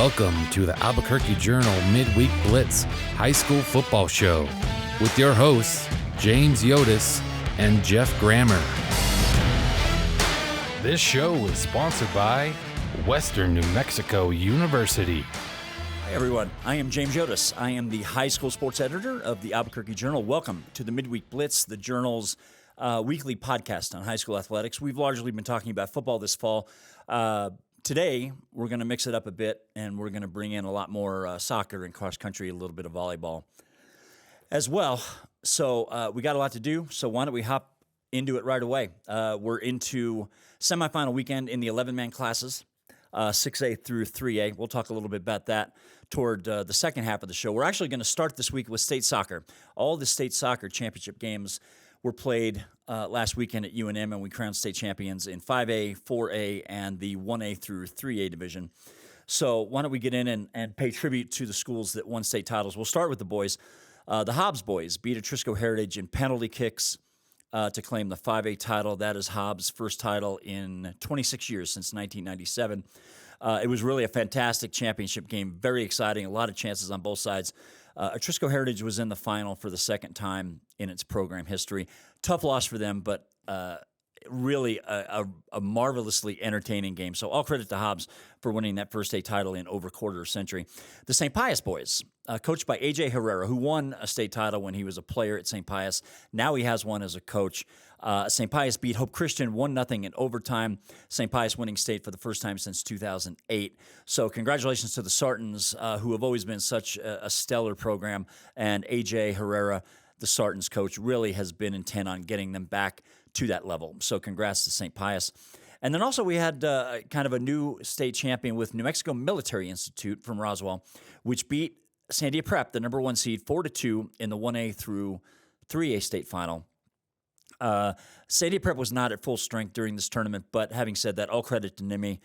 Welcome to the Albuquerque Journal Midweek Blitz High School Football Show with your hosts, James Yodice and Jeff Grammer. This show is sponsored by Western New Mexico University. Hi, everyone. I am James Yodice. I am the high school sports editor of the Albuquerque Journal. Welcome to the Midweek Blitz, the Journal's weekly podcast on high school athletics. We've largely been talking about football this fall. Today, we're going to mix it up a bit, and we're going to bring in a lot more soccer and cross country, a little bit of volleyball as well. So we got a lot to do, so why don't we hop into it right away. We're into semifinal weekend in the 11-man classes, 6A through 3A. We'll talk a little bit about that toward the second half of the show. We're actually going to start this week with state soccer. All the state soccer championship games were played last weekend at UNM, and we crowned state champions in 5A, 4A, and the 1A through 3A division. So why don't we get in and pay tribute to the schools that won state titles. We'll start with the boys. The Hobbs boys beat Atrisco Heritage in penalty kicks to claim the 5A title. That is Hobbs' first title in 26 years, since 1997. It was really a fantastic championship game, very exciting, a lot of chances on both sides. Atrisco Heritage was in the final for the second time in its program history. Tough loss for them, but really a marvelously entertaining game. So all credit to Hobbs for winning that first state title in over a quarter century. The St. Pius boys, coached by A.J. Herrera, who won a state title when he was a player at St. Pius. Now he has one as a coach. St. Pius beat Hope Christian 1-0 in overtime. St. Pius winning state for the first time since 2008. So congratulations to the Sartans, who have always been such a stellar program. And A.J. Herrera, the Sartans coach, really has been intent on getting them back to that level. So congrats to St. Pius. And then also we had kind of a new state champion with New Mexico Military Institute from Roswell, which beat Sandia Prep, the number one seed, 4-2 in the 1A through 3A state final. Sandia Prep was not at full strength during this tournament, but having said that, all credit to NIMI.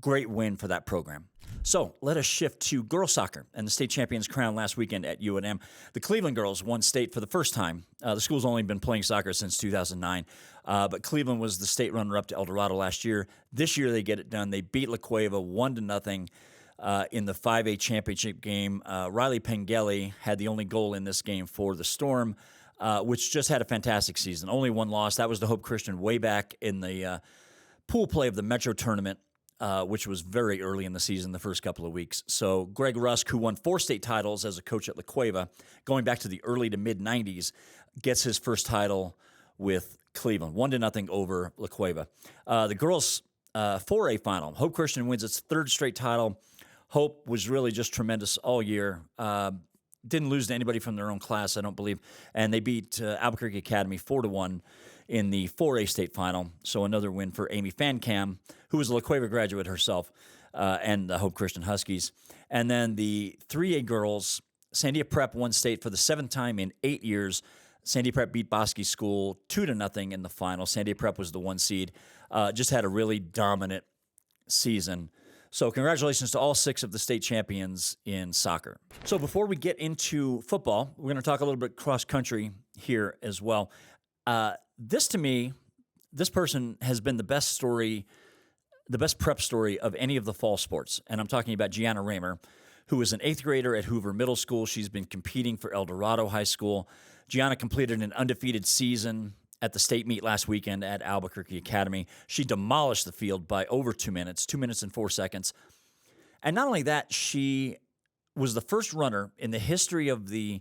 Great win for that program. So let us shift to girls soccer and the state champions crowned last weekend at UNM. The Cleveland girls won state for the first time. The school's only been playing soccer since 2009, but Cleveland was the state runner-up to El Dorado last year. This year they get it done. They beat La Cueva 1-0 in the 5A championship game. Riley Pengelly had the only goal in this game for the Storm, which just had a fantastic season. Only one loss. That was the Hope Christian way back in the pool play of the Metro tournament, which was very early in the season, the first couple of weeks. So Greg Rusk, who won 4 state titles as a coach at La Cueva, going back to the early to mid-90s, gets his first title with Cleveland, 1-0 over La Cueva. The girls' 4A final, Hope Christian wins its 3rd straight title. Hope was really just tremendous all year. Didn't lose to anybody from their own class, I don't believe. And they beat Albuquerque Academy 4-1 in the 4A state final. So another win for Amy Fancam, who was a La Cueva graduate herself, and the Hope Christian Huskies. And then the 3A girls, Sandia Prep won state for the 7th time in 8 years. Sandia Prep beat Bosque School 2-0 in the final. Sandia Prep was the 1 seed. Just had a really dominant season. So congratulations to all 6 of the state champions in soccer. So before we get into football, we're going to talk a little bit cross-country here as well. This, to me, this person has been the best prep story of any of the fall sports. And I'm talking about Gianna Raymer, who is an 8th grader at Hoover Middle School. She's been competing for El Dorado High School. Gianna completed an undefeated season at the state meet last weekend at Albuquerque Academy. She demolished the field by over 2 minutes, 2 minutes and 4 seconds. And not only that, she was the first runner in the history of the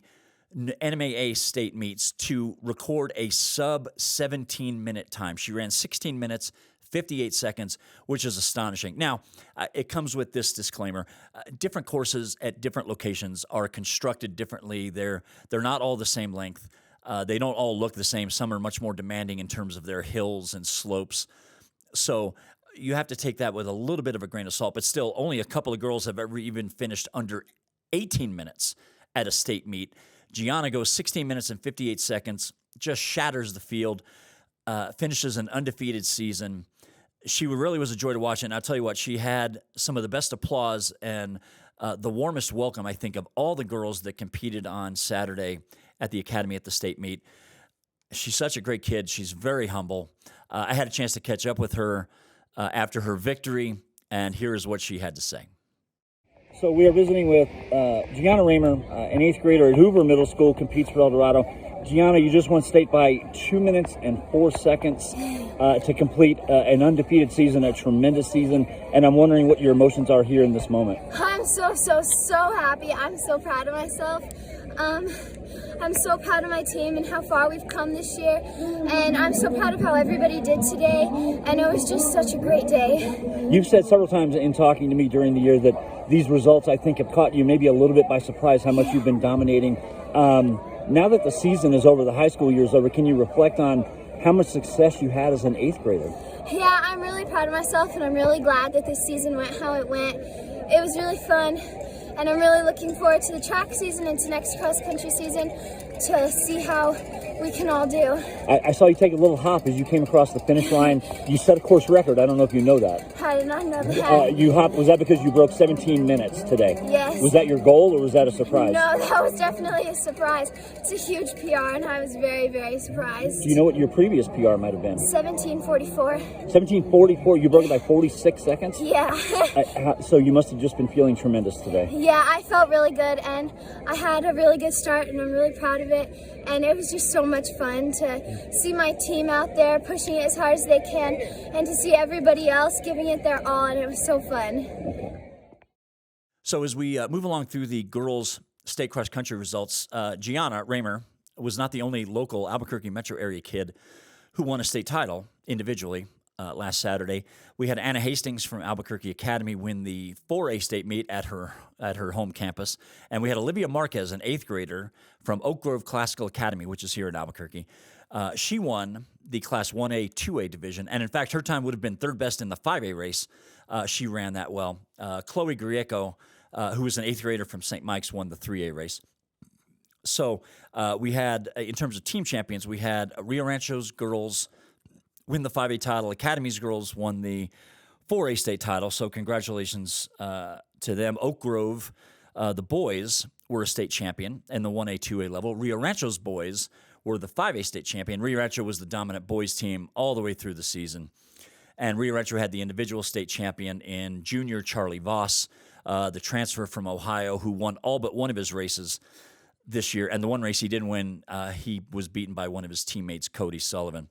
NMAA state meets to record a sub-17-minute time. She ran 16 minutes, 58 seconds, which is astonishing. Now, it comes with this disclaimer. Different courses at different locations are constructed differently. They're not all the same length. They don't all look the same. Some are much more demanding in terms of their hills and slopes. So you have to take that with a little bit of a grain of salt. But still, only a couple of girls have ever even finished under 18 minutes at a state meet. Gianna goes 16 minutes and 58 seconds, just shatters the field, finishes an undefeated season. She really was a joy to watch, and I'll tell you what, she had some of the best applause and the warmest welcome, I think, of all the girls that competed on Saturday at the Academy at the state meet. She's such a great kid. She's very humble. I had a chance to catch up with her after her victory, and here is what she had to say. So we are visiting with Gianna Raymer, an 8th grader at Hoover Middle School, competes for El Dorado. Gianna, you just won state by 2 minutes and 4 seconds to complete an undefeated season, a tremendous season, and I'm wondering what your emotions are here in this moment. I'm so happy. I'm so proud of myself. I'm so proud of my team and how far we've come this year, and I'm so proud of how everybody did today, and it was just such a great day. You've said several times in talking to me during the year that these results, I think, have caught you maybe a little bit by surprise how much you've been dominating. Now that the season is over, the high school year is over, can you reflect on how much success you had as an 8th grader? Yeah, I'm really proud of myself, and I'm really glad that this season went how it went. It was really fun, and I'm really looking forward to the track season and to next cross-country season to see how we can all do. I saw you take a little hop as you came across the finish line. You set a course record. I don't know if you know that. I did not know that. You hopped. Was that because you broke 17 minutes today? Yes. Was that your goal, or was that a surprise? No, that was definitely a surprise. It's a huge PR, and I was very surprised. Do you know what your previous PR might have been? 17:44. 17:44. You broke it by 46 seconds? Yeah. So you must have just been feeling tremendous today. Yeah, I felt really good, and I had a really good start, and I'm really proud of it. And it was just so much fun to see my team out there pushing it as hard as they can, and to see everybody else giving it their all, and it was so fun. So as we move along through the girls' state cross-country results, Gianna Raymer was not the only local Albuquerque metro area kid who won a state title individually last Saturday. We had Anna Hastings from Albuquerque Academy win the 4A state meet at her home campus, and we had Olivia Marquez, an 8th grader from Oak Grove Classical Academy, which is here in Albuquerque. She won the Class 1A, 2A division, and in fact, her time would have been third best in the 5A race. She ran that well. Chloe Grieco, who was an 8th grader from St. Mike's, won the 3A race. So we had, in terms of team champions, we had Rio Rancho's girls win the 5A title. Academy's girls won the 4A state title, so congratulations to them. Oak Grove, the boys, were a state champion in the 1A, 2A level. Rio Rancho's boys were the 5A state champion. Rio Rancho was the dominant boys team all the way through the season. And Rio Rancho had the individual state champion in junior Charlie Voss, the transfer from Ohio, who won all but one of his races this year. And the one race he didn't win, he was beaten by one of his teammates, Cody Sullivan.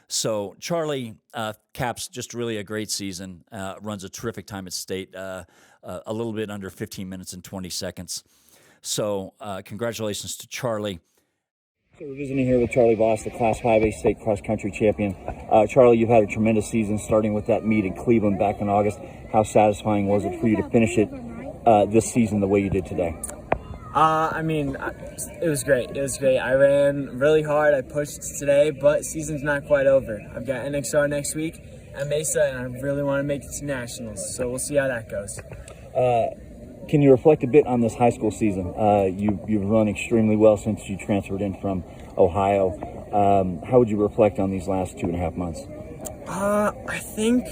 So Charlie caps just really a great season, runs a terrific time at state, a little bit under 15 minutes and 20 seconds. So congratulations to Charlie. So we're visiting here with Charlie Voss, the Class 5A state cross-country champion. Charlie, you've had a tremendous season, starting with that meet in Cleveland back in August. How satisfying was it for you to finish it this season the way you did today? It was great. It was great. I ran really hard. I pushed today, but season's not quite over. I've got NXR next week at Mesa, and I really want to make it to nationals. So we'll see how that goes. Can you reflect a bit on this high school season? You've run extremely well since you transferred in from Ohio. How would you reflect on these last 2.5 months? I think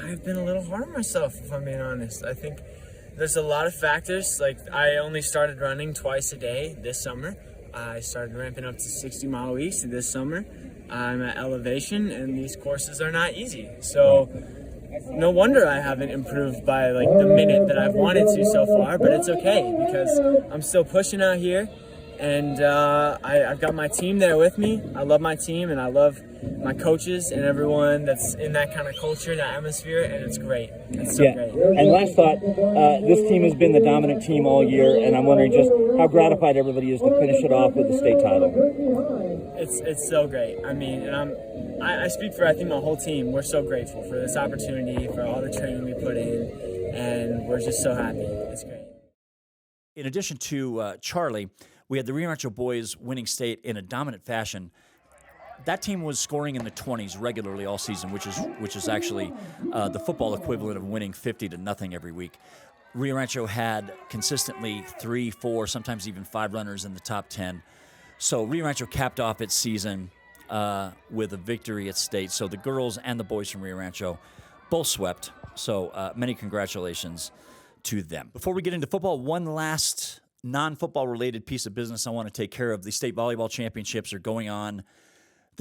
I've been a little hard on myself, if I'm being honest. I think there's a lot of factors. Like, I only started running twice a day this summer. I started ramping up to 60-mile weeks this summer. I'm at elevation, and these courses are not easy. So no wonder I haven't improved by the minute that I've wanted to so far, but it's okay because I'm still pushing out here, and I've got my team there with me. I love my team, and I love my coaches and everyone that's in that kind of culture, that atmosphere, and it's great. It's so great. And last thought, this team has been the dominant team all year, and I'm wondering just how gratified everybody is to finish it off with the state title. It's so great. I mean, and I speak for, I think, my whole team. We're so grateful for this opportunity, for all the training we put in, and we're just so happy. It's great. In addition to Charlie, we had the Rio Rancho boys winning state in a dominant fashion. That team was scoring in the 20s regularly all season, which is actually the football equivalent of winning 50-0 every week. Rio Rancho had consistently 3, 4, sometimes even 5 runners in the top 10. So Rio Rancho capped off its season with a victory at state. So the girls and the boys from Rio Rancho both swept. So many congratulations to them. Before we get into football, one last non-football related piece of business I want to take care of. The state volleyball championships are going on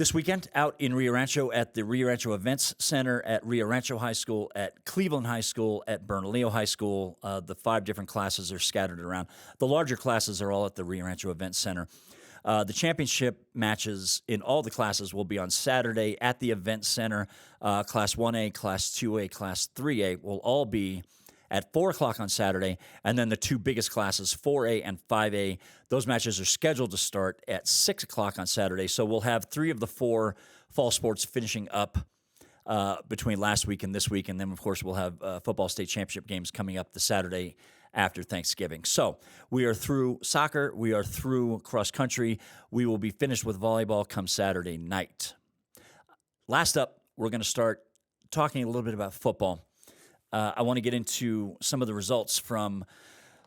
This weekend, out in Rio Rancho at the Rio Rancho Events Center, at Rio Rancho High School, at Cleveland High School, at Bernalillo High School. The 5 different classes are scattered around. The larger classes are all at the Rio Rancho Events Center. The championship matches in all the classes will be on Saturday at the Event Center. Class 1A, Class 2A, Class 3A will all be at 4 o'clock on Saturday, and then the 2 biggest classes, 4A and 5A, those matches are scheduled to start at 6 o'clock on Saturday. So we'll have 3 of the 4 fall sports finishing up between last week and this week, and then, of course, we'll have football state championship games coming up the Saturday after Thanksgiving. So we are through soccer. We are through cross country. We will be finished with volleyball come Saturday night. Last up, we're going to start talking a little bit about football. I want to get into some of the results from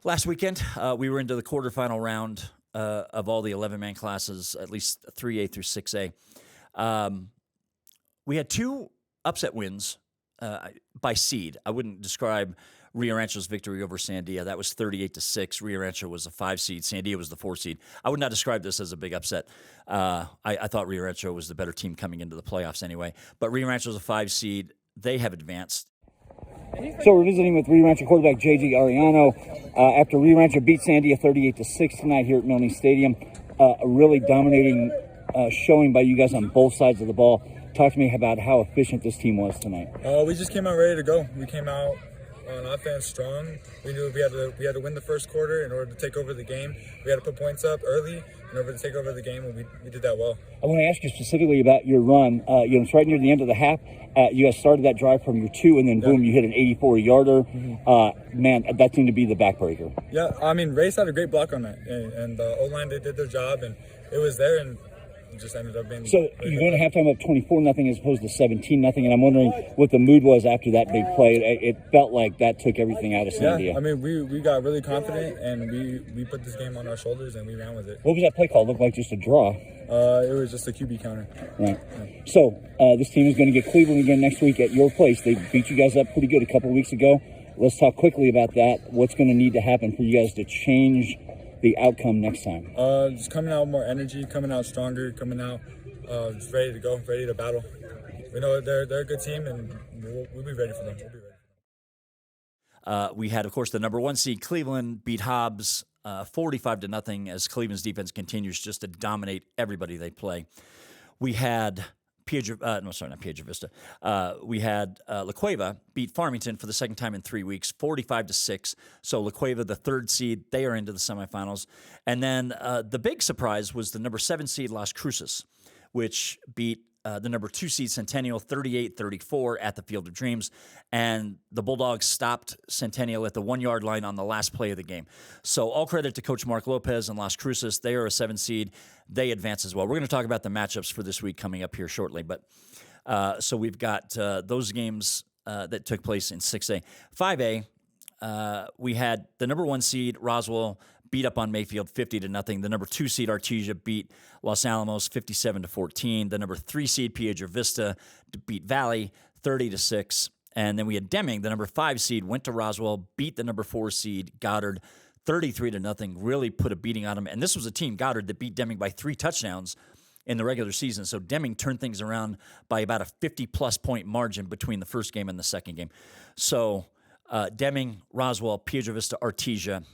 last weekend. We were into the quarterfinal round of all the 11-man classes, at least 3A through 6A. We had 2 upset wins by seed. I wouldn't describe Rio Rancho's victory over Sandia. That was 38-6. Rio Rancho was a 5 seed. Sandia was the 4 seed. I would not describe this as a big upset. I thought Rio Rancho was the better team coming into the playoffs anyway. But Rio Rancho is a 5 seed. They have advanced. So we're visiting with Rio Rancho quarterback J.J. Ariano after Rio Rancho beat Sandia 38-6 tonight here at Milne Stadium. A really dominating showing by you guys on both sides of the ball. Talk to me about how efficient this team was tonight. We just came out ready to go. We came out on offense strong. We knew we had to win the first quarter in order to take over the game. We had to put points up early in order to take over the game, and we did that well. I want to ask you specifically about your run. It's right near the end of the half. You guys started that drive from your 2, and then boom, you hit an 84-yarder. Man, that seemed to be the backbreaker. Yeah, I mean, Race had a great block on that, and the O-line, they did their job, and it was there, and it just ended up being... So you're going to halftime up 24-0 as opposed to 17-0, and I'm wondering what the mood was after that big play. It felt like that took everything out of Sandia. Yeah, I mean, we got really confident, and we put this game on our shoulders, and we ran with it. What was that play call? Looked like just a draw. It was just a QB counter. Right. Yeah. So this team is going to get Cleveland again next week at your place. They beat you guys up pretty good a couple of weeks ago. Let's talk quickly about that. What's going to need to happen for you guys to change the outcome next time? Just coming out with more energy, coming out stronger, coming out just ready to go, ready to battle. We know they're a good team, and we'll be ready for them. We had, of course, the number 1 seed Cleveland beat Hobbs 45-0 as Cleveland's defense continues just to dominate everybody they play. We had not Piedra Vista. We had La Cueva beat Farmington for the second time in 3 weeks, 45-6. So La Cueva, the 3rd seed, they are into the semifinals. And then the big surprise was the number 7 seed Las Cruces, which beat the number 2 seed Centennial 38-34 at the Field of Dreams, and the Bulldogs stopped Centennial at the 1-yard line on the last play of the game. So all credit to Coach Mark Lopez and Las Cruces. They are a 7 seed. They advance as well. We're going to talk about the matchups for this week coming up here shortly, but so we've got those games that took place in 6A. 5A, we had the number 1 seed Roswell beat up on Mayfield 50-0. The number 2 seed Artesia beat Los Alamos 57-14. The number 3 seed Piedra Vista beat Valley 30-6. And then we had Deming, the number 5 seed, went to Roswell, beat the number 4 seed Goddard 33-0. Really put a beating on them. And this was a team, Goddard, that beat Deming by 3 touchdowns in the regular season. So Deming turned things around by about a 50-plus point margin between the first game and the second game. So Deming, Roswell, Piedra Vista, Artesia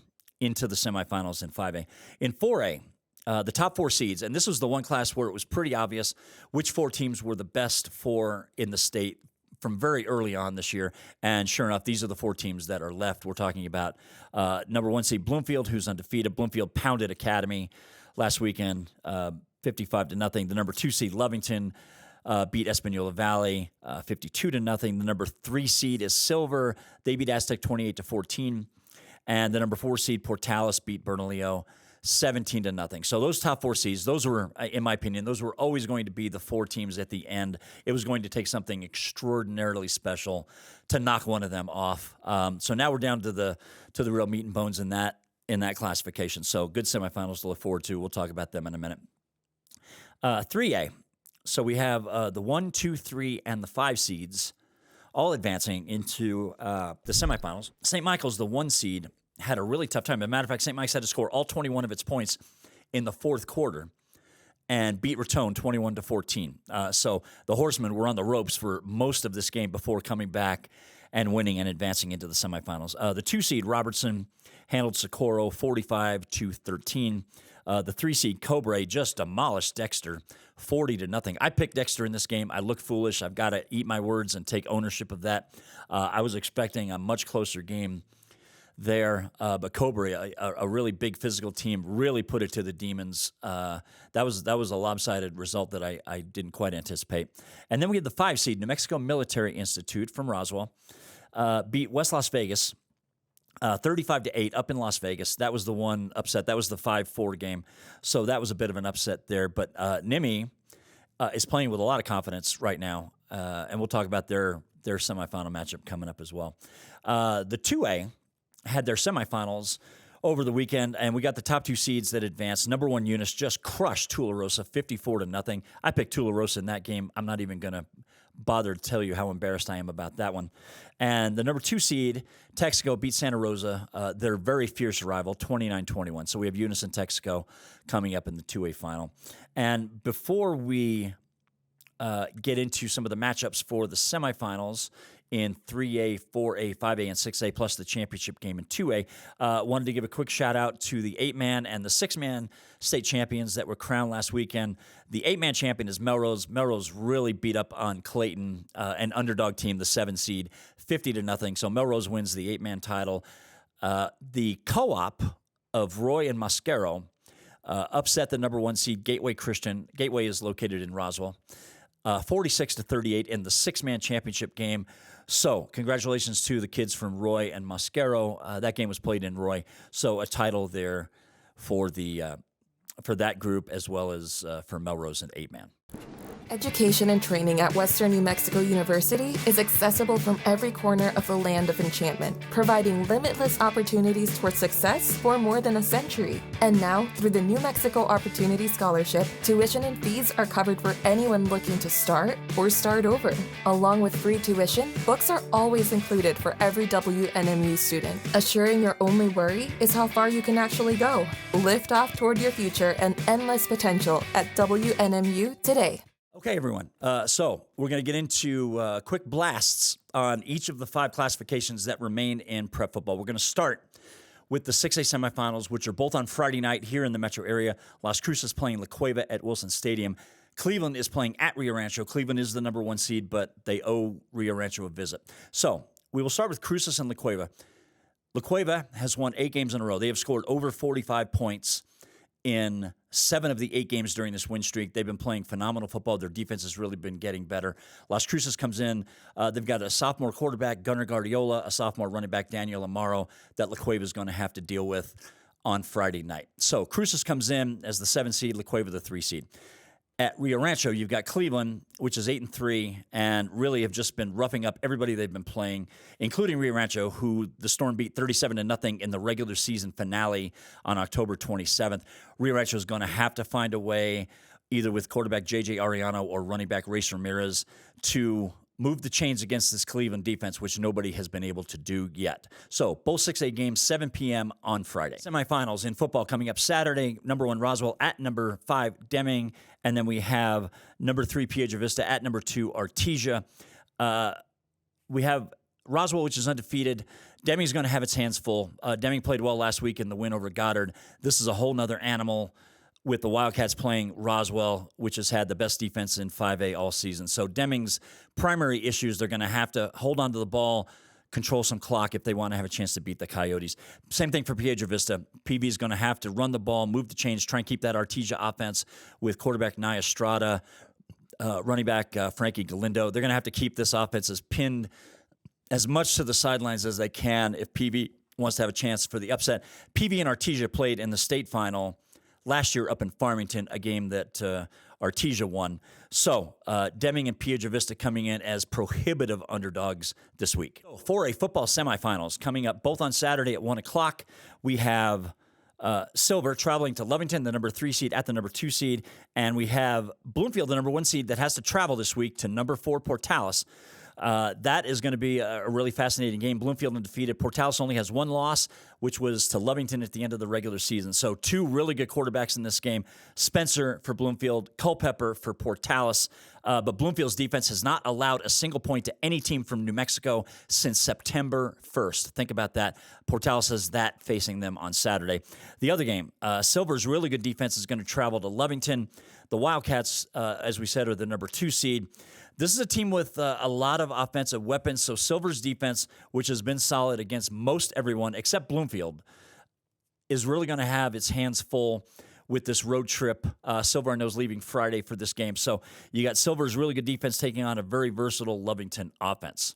into the semifinals in 5A. In 4A, the top 4 seeds, and this was the one class where it was pretty obvious which 4 teams were the best 4 in the state from very early on this year. And sure enough, these are the 4 teams that are left. We're talking about number 1 seed Bloomfield, who's undefeated. Bloomfield pounded Academy last weekend, 55-0. The number 2 seed Lovington beat Espanola Valley 52-0. The number 3 seed is Silver. They beat Aztec 28-14. And the number 4 seed Portales beat Bernalillo 17-0. So those top 4 seeds, those were, in my opinion, those were always going to be the 4 teams at the end. It was going to take something extraordinarily special to knock one of them off. So now we're down to the real meat and bones in that classification. So good semifinals to look forward to. We'll talk about them in a minute. 3A. So we have the 1, 2, 3, and the 5 seeds all advancing into the semifinals. St. Michael's, the 1 seed, had a really tough time. As a matter of fact, St. Mike's had to score all 21 of its points in the 4th quarter. and beat Raton 21-14. So the Horsemen were on the ropes for most of this game before coming back and winning and advancing into the semifinals. The 2 seed Robertson handled Socorro 45-13. The 3 seed Cobre just demolished Dexter 40-0. I picked Dexter in this game. I look foolish. I've got to eat my words and take ownership of that. I was expecting a much closer game there, but Cobre, a really big physical team, really put it to the Demons. That was a lopsided result that I didn't quite anticipate. And then we had the 5 seed New Mexico Military Institute from Roswell beat West Las Vegas 35-8 up in Las Vegas. That was the one upset. That was the 5-4 game. So that was a bit of an upset there. But Nimi is playing with a lot of confidence right now, and we'll talk about their semifinal matchup coming up as well. The 2A had their semifinals over the weekend, and we got the top 2 seeds that advanced. Number 1 Eunice just crushed Tularosa 54-0. I picked Tularosa in that game. I'm not even going to bother to tell you how embarrassed I am about that one. And the number 2 seed, Texaco, beat Santa Rosa. Their very fierce rival, 29-21. So we have Eunice and Texaco coming up in the 2A final. And before we get into some of the matchups for the semifinals in 3A, 4A, 5A, and 6A, plus the championship game in 2A. Wanted to give a quick shout-out to the 8-man and the 6-man state champions that were crowned last weekend. The 8-man champion is Melrose. Melrose really beat up on Clayton, an underdog team, the 7 seed, 50-0. So Melrose wins the 8-man title. The co-op of Roy and Mascaro upset the number 1 seed, Gateway Christian. Gateway is located in Roswell. 46-38 in the 6-man championship game. So congratulations to the kids from Roy and Mascaro. That game was played in Roy. So a title there for that group as well as for Melrose and 8-man. Education and training at Western New Mexico University is accessible from every corner of the land of enchantment, providing limitless opportunities toward success for more than a century. And now, through the New Mexico Opportunity Scholarship, tuition and fees are covered for anyone looking to start or start over. Along with free tuition, books are always included for every WNMU student, assuring your only worry is how far you can actually go. Lift off toward your future and endless potential at WNMU today. Okay, everyone. So we're going to get into quick blasts on each of the 5 classifications that remain in prep football. We're going to start with the 6A semifinals, which are both on Friday night here in the metro area. Las Cruces playing La Cueva at Wilson Stadium. Cleveland is playing at Rio Rancho. Cleveland is the number 1 seed, but they owe Rio Rancho a visit. So we will start with Cruces and La Cueva. La Cueva has won 8 games in a row. They have scored over 45 points in 7 of the 8 games during this win streak. They've been playing phenomenal football. Their defense has really been getting better. Las Cruces comes in. They've got a sophomore quarterback, Gunnar Guardiola, a sophomore running back, Daniel Amaro, that La Cueva is going to have to deal with on Friday night. So Cruces comes in as the 7 seed, La Cueva the 3 seed. At Rio Rancho, you've got Cleveland, which is 8-3, and really have just been roughing up everybody they've been playing, including Rio Rancho, who the Storm beat 37-0 in the regular season finale on October 27th. Rio Rancho is going to have to find a way, either with quarterback J.J. Ariano or running back Race Ramirez, to move the chains against this Cleveland defense, which nobody has been able to do yet. So both 6A games, 7 p.m. on Friday. Semifinals in football coming up Saturday, number 1 Roswell at number 5 Deming, and then we have number 3 Piedra Vista at number 2 Artesia. We have Roswell, which is undefeated. Deming's going to have its hands full. Deming played well last week in the win over Goddard. This is a whole nother animal with the Wildcats playing Roswell, which has had the best defense in 5A all season. So Deming's primary issues, they're going to have to hold on to the ball, control some clock if they want to have a chance to beat the Coyotes. Same thing for Piedra Vista. PV is going to have to run the ball, move the chains, try and keep that Artesia offense with quarterback Nia Estrada, running back Frankie Galindo. They're going to have to keep this offense as pinned as much to the sidelines as they can if PV wants to have a chance for the upset. PV and Artesia played in the state final last year up in Farmington, a game that Artesia won. So Deming and Piedra Vista coming in as prohibitive underdogs this week. For a football semifinals coming up both on Saturday at 1 o'clock, we have Silver traveling to Lovington, the number 3 seed at the number 2 seed, and we have Bloomfield, the number 1 seed, that has to travel this week to number 4 Portales. That is going to be a really fascinating game. Bloomfield undefeated. Portales only has one loss, which was to Lovington at the end of the regular season. So two really good quarterbacks in this game. Spencer for Bloomfield, Culpepper for Portales. But Bloomfield's defense has not allowed a single point to any team from New Mexico since September 1st. Think about that. Portales has that facing them on Saturday. The other game, Silver's really good defense is going to travel to Lovington. The Wildcats, as we said, are the number 2 seed. This is a team with a lot of offensive weapons, so Silver's defense, which has been solid against most everyone except Bloomfield, is really going to have its hands full with this road trip. Silver, I know, is leaving Friday for this game. So you got Silver's really good defense taking on a very versatile Lovington offense.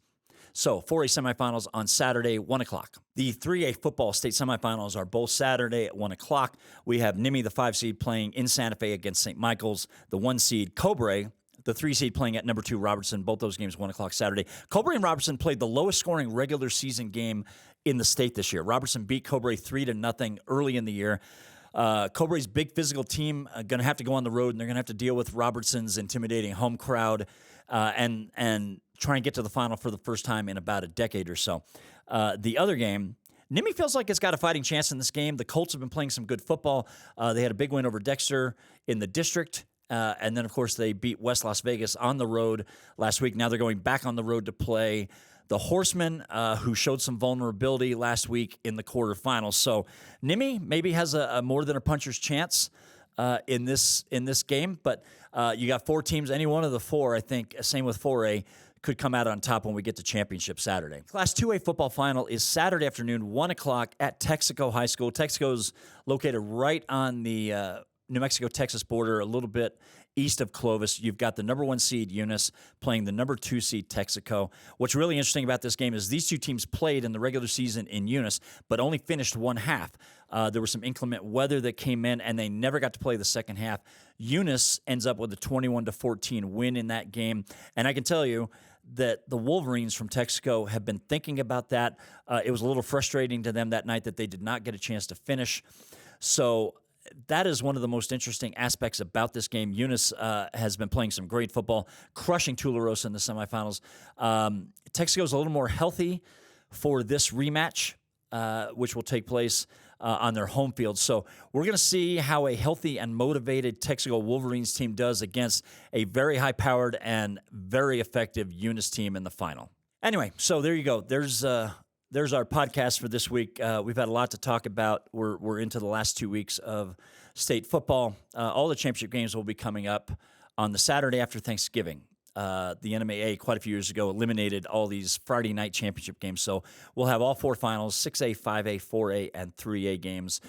So 4A semifinals on Saturday, 1 o'clock. The 3A football state semifinals are both Saturday at 1 o'clock. We have Nimi, the 5 seed, playing in Santa Fe against St. Michael's. The 1 seed, Cobre, the 3 seed, playing at number 2, Robertson. Both those games 1 o'clock Saturday. Cobre and Robertson played the lowest scoring regular season game in the state this year. Robertson beat Cobre 3-0 early in the year. Cobre's big physical team going to have to go on the road, and they're going to have to deal with Robertson's intimidating home crowd and try and get to the final for the first time in about a decade or so. The other game, Nimi feels like it's got a fighting chance in this game. The Colts have been playing some good football. They had a big win over Dexter in the district. And then, of course, they beat West Las Vegas on the road last week. Now they're going back on the road to play the Horsemen, who showed some vulnerability last week in the quarterfinals. So Nimi maybe has a more than a puncher's chance in this game. But you got 4 teams. Any one of the 4, I think, same with 4A, could come out on top when we get to championship Saturday. Class 2A football final is Saturday afternoon, 1 o'clock at Texaco High School. Texaco's located right on the New Mexico-Texas border, a little bit east of Clovis. You've got the number 1 seed, Eunice, playing the number 2 seed, Texaco. What's really interesting about this game is these two teams played in the regular season in Eunice, but only finished one half. There was some inclement weather that came in, and they never got to play the second half. Eunice ends up with a 21-14 win in that game, and I can tell you that the Wolverines from Texaco have been thinking about that. It was a little frustrating to them that night that they did not get a chance to finish. So that is one of the most interesting aspects about this game. Eunice has been playing some great football, crushing Tularosa in the semifinals. Texaco is a little more healthy for this rematch, which will take place on their home field. So we're going to see how a healthy and motivated Texaco Wolverines team does against a very high-powered and very effective Eunice team in the final. Anyway, so there you go. There's our podcast for this week. We've had a lot to talk about. We're into the last 2 weeks of state football. All the championship games will be coming up on the Saturday after Thanksgiving. The NMAA quite a few years ago eliminated all these Friday night championship games. So we'll have all 4 finals, 6A, 5A, 4A, and 3A games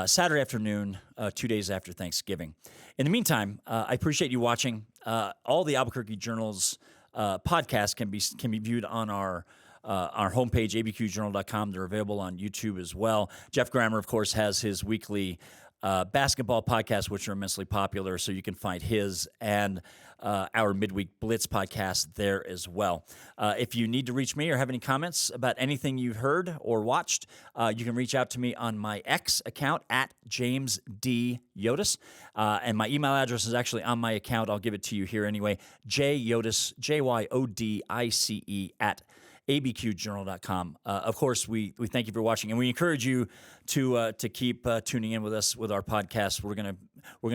Saturday afternoon, 2 days after Thanksgiving. In the meantime, I appreciate you watching. All the Albuquerque Journal's podcasts can be viewed on our homepage, abqjournal.com. They're available on YouTube as well. Jeff Grammer, of course, has his weekly basketball podcasts, which are immensely popular, so you can find his and our Midweek Blitz podcast there as well. If you need to reach me or have any comments about anything you've heard or watched, you can reach out to me on my X account at James D. Yodice. And my email address is actually on my account. I'll give it to you here anyway. Jyodice, Jyodice at abqjournal.com. Of course, we thank you for watching, and we encourage you to keep tuning in with us with our podcast. We're gonna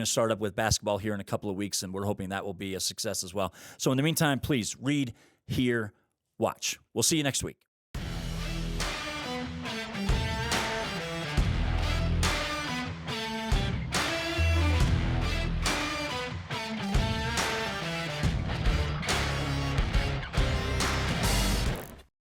start up with basketball here in a couple of weeks, and we're hoping that will be a success as well. So in the meantime, please read, hear, watch. We'll see you next week.